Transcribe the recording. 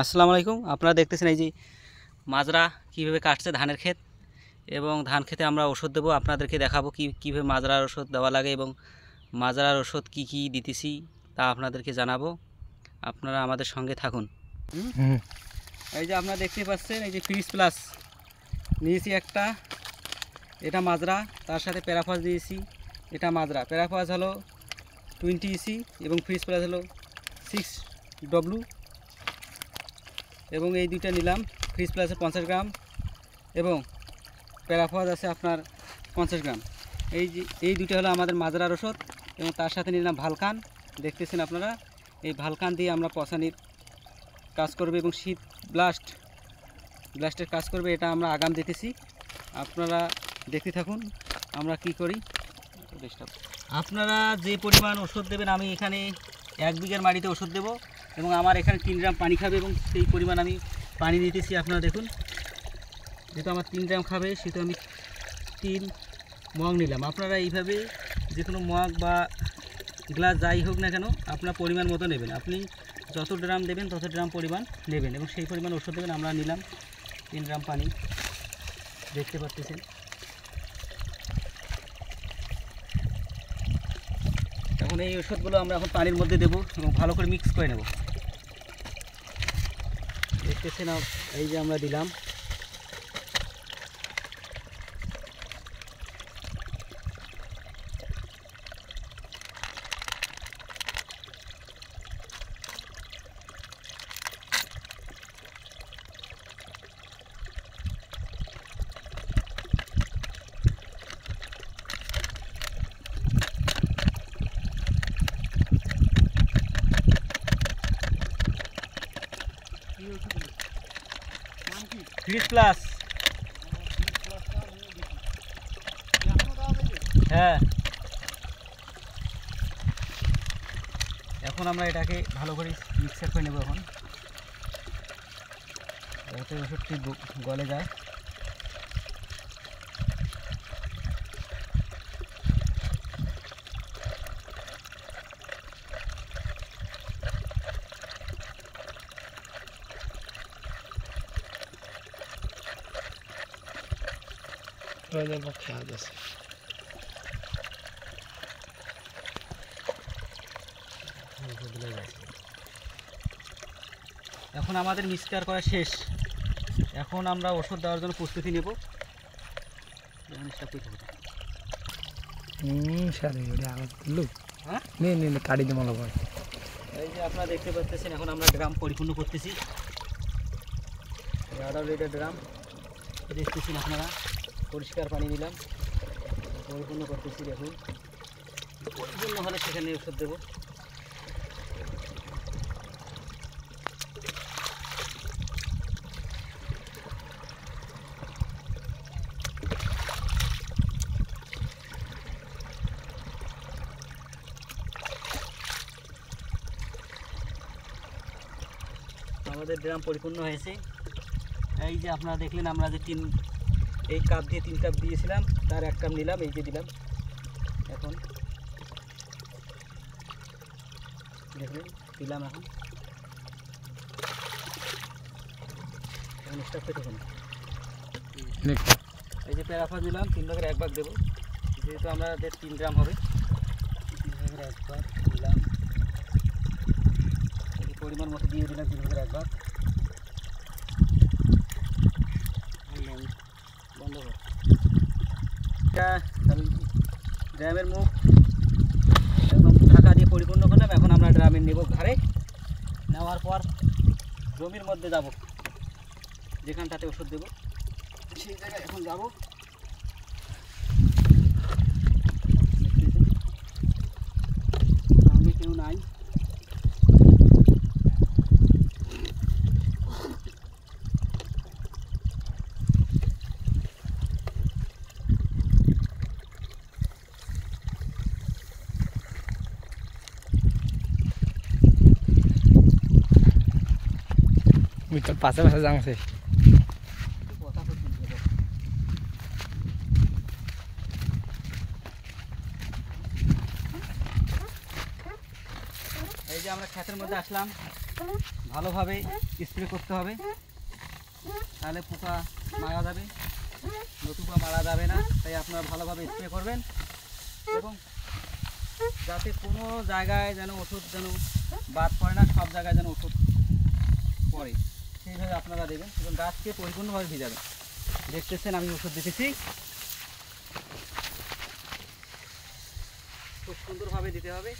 আসসালামু আলাইকুম। আপনারা দেখতেছেন এই যে মাজরা কীভাবে কাটছে ধানের ক্ষেত, এবং ধান খেতে আমরা ওষুধ দেবো। আপনাদেরকে দেখাবো কীভাবে মাজরার ওষুধ দেওয়া লাগে এবং মাজরার ওষুধ কি দিতেছি তা আপনাদেরকে জানাবো। আপনারা আমাদের সঙ্গে থাকুন। এই যে আপনারা দেখতে পাচ্ছেন এই যে ফ্রিজ প্লাস নিয়েছি একটা, এটা মাজরা, তার সাথে প্যারাফস দিয়েছি, এটা মাজরা। প্যারাফস হলো 20 ইসি এবং ফ্রিজ প্লাস হলো 6W, এবং এই দুইটা নিলাম। ফ্রিজ প্লাসে 50 গ্রাম এবং প্যারাফস আছে আপনার 50 গ্রাম। এই দুইটা হলো আমাদের মাজরার ওষুধ, এবং তার সাথে নিলাম ভালকান। দেখতেছেন আপনারা, এই ভালকান দিয়ে আমরা পচানির কাজ করবে এবং শীত ব্লাস্টের কাজ করবে। এটা আমরা আগাম দিতেছি, আপনারা দেখতে থাকুন আমরা কি করি। আপনারা যে পরিমাণ ওষুধ দেবেন, আমি এখানে 1 বিঘার মাটিতে ওষুধ দেব এবং আমার এখানে 3 গ্রাম পানি খাবে, এবং সেই পরিমাণ আমি পানি দিতেছি। আপনারা দেখুন, যেহেতু আমার 3 গ্রাম খাবে সেহেতু আমি 3 মগ নিলাম। আপনারা এইভাবে যে কোনো মগ বা গ্লাস যাই হোক না কেন আপনার পরিমাণ মতো নেবেন। আপনি যত ড্রাম দেবেন তত ড্রাম পরিমাণ নেবেন এবং সেই পরিমাণ ওষুধ দেবেন। আমরা নিলাম 3 গ্রাম পানি, দেখতে পাচ্ছেন। এখন এই ওষুধগুলো আমরা এখন পানির মধ্যে দেবো এবং ভালো করে মিক্স করে নেব। দেখতেছেন এই যে আমরা দিলাম। ফ্রিজ প্লাস, হ্যাঁ। এখন আমরা এটাকে ভালো করে মিক্সার করে নেব এখন, যাতে ওষুধটি গলে যায়। এখন আমাদের মিক্সচার করা শেষ। এখন আমরা ওষুধ দেওয়ার জন্য প্রস্তুতি নেব। এই যে আপনারা দেখতে পাচ্ছেন, এখন আমরা ড্রাম পরিপূর্ণ করতেছি। 18 লিটার ড্রাম দেখতেছেন আপনারা, পরিষ্কার পানি নিলাম, পরিপূর্ণ করতেছি। দেখুন, পরিপূর্ণ হলে সেখানে ওষুধ দেবো। আমাদের ড্রাম পরিপূর্ণ হয়েছে। এই যে আপনারা দেখলেন, আমরা যে এই কাপ দিয়ে 3 কাপ দিয়েছিলাম, তার 1 কাপ নিলাম, এই যে দিলাম। এখন দেখলেন দিলাম। এখন স্টাফ পেতে হবে। এই যে প্যারাফস দিলাম, 3 ভাগের 1 ভাগ দেবো, যেহেতু আমাদের 3 গ্রাম হবে। 3 ভাগের 1 ভাগ দিলাম, পরিমাণ মতো দিয়ে দিলাম 3 ভাগের 1 ভাগ। বন্ধ কর। ড্রামের মুখ একদম ঢাকা দিয়ে পরিপূর্ণ করলাম। এখন আমরা ড্রামে নেব ঘাড়ে, নেওয়ার পর জমির মধ্যে যাব, যেখানটাতে ওষুধ দেবো সেই জায়গায় এখন যাব। সঙ্গে কেউ নাই। পাশে যাচ্ছে। এই যে আমরা ক্ষেতের মধ্যে আসলাম, ভালোভাবে স্প্রে করতে হবে, তাহলে পোকা মারা যাবে, নতুবা মারা যাবে না। তাই আপনারা ভালোভাবে স্প্রে করবেন এবং যাতে কোনো জায়গায় যেন ওষুধ যেন বাদ পড়ে না, সব জায়গায় যেন ওষুধ পড়ে সেইভাবে আপনারা দেবেন এবং গাছকে পরিপূর্ণভাবে ভিজাবেন। দেখতেছেন আমি ওষুধ দিতেছি, খুব সুন্দরভাবে দিতে হবে।